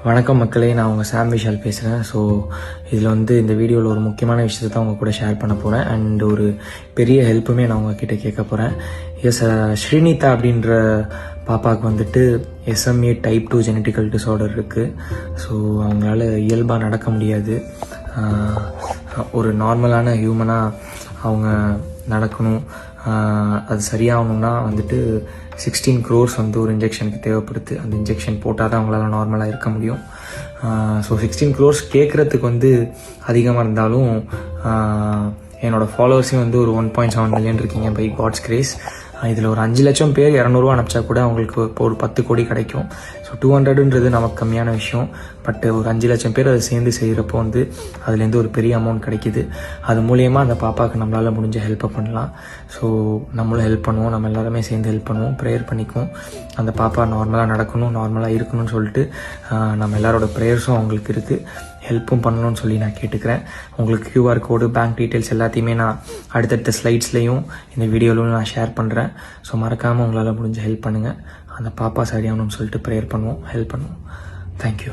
வணக்கம் மக்களே, நான் உங்கள் சாம் விஷால் பேசுகிறேன். ஸோ இதில் இந்த வீடியோவில் ஒரு முக்கியமான விஷயத்தை தான் உங்கள் கூட ஷேர் பண்ண போகிறேன். அண்ட் ஒரு பெரிய ஹெல்ப்புமே நான் உங்ககிட்ட கேட்க போகிறேன். எஸ், ஸ்ரீனிதா அப்படின்ற பாப்பாவுக்கு SMA type 2 ஜெனட்டிக்கல் டிஸார்டர் இருக்குது. ஸோ அவங்களால இயல்பாக நடக்க முடியாது. ஒரு நார்மலான ஹியூமனாக அவங்க நடக்கணும். அது சரியாகணுன்னா 16 crores ஒரு இன்ஜெக்ஷனுக்கு தேவைப்படுது. அந்த இன்ஜெக்ஷன் போட்டால் தான் அவங்களால நார்மலாக இருக்க முடியும். ஸோ 16 crores கேட்குறதுக்கு அதிகமாக இருந்தாலும் என்னோடய ஃபாலோவர்ஸையும் ஒரு 1.7 million இருக்கீங்க பை காட்ஸ் கிரேஸ். இதில் ஒரு 5 லட்சம் பேர் 200 ரூபா அனுப்பிச்சா கூட அவங்களுக்கு இப்போ ஒரு 10 கோடி கிடைக்கும். ஸோ 200ன்றது நமக்கு கம்மியான விஷயம். பட் ஒரு 5 லட்சம் பேர் அதை சேர்ந்து செய்கிறப்போ அதுலேருந்து ஒரு பெரிய அமௌண்ட் கிடைக்கிது. அது மூலியமாக அந்த பாப்பாவுக்கு நம்மளால் முடிஞ்ச ஹெல்ப்பை பண்ணலாம். ஸோ நம்மளும் ஹெல்ப் பண்ணுவோம், நம்ம எல்லாருமே சேர்ந்து ஹெல்ப் பண்ணுவோம், ப்ரேயர் பண்ணிக்குவோம். அந்த பாப்பா நார்மலாக நடக்கணும், நார்மலாக இருக்கணும்னு சொல்லிட்டு நம்ம எல்லாரோட ப்ரேயர்ஸும் அவங்களுக்கு இருக்குது. ஹெல்ப்பும் பண்ணணும்னு சொல்லி நான் கேட்டுக்கிறேன். உங்களுக்கு QR கோடு, பேங்க் டீட்டெயில்ஸ் எல்லாத்தையுமே நான் அடுத்தடுத்த ஸ்லைட்ஸ்லையும் இந்த வீடியோலையும் நான் ஷேர் பண்ணுறேன். ஸோ மறக்காமல் உங்களால் முடிஞ்ச ஹெல்ப் பண்ணுங்கள். அந்த பாப்பா சரியாகணும்னு சொல்லிட்டு ப்ரேயர் பண்ணுவோம், ஹெல்ப் பண்ணுவோம். தேங்க்யூ.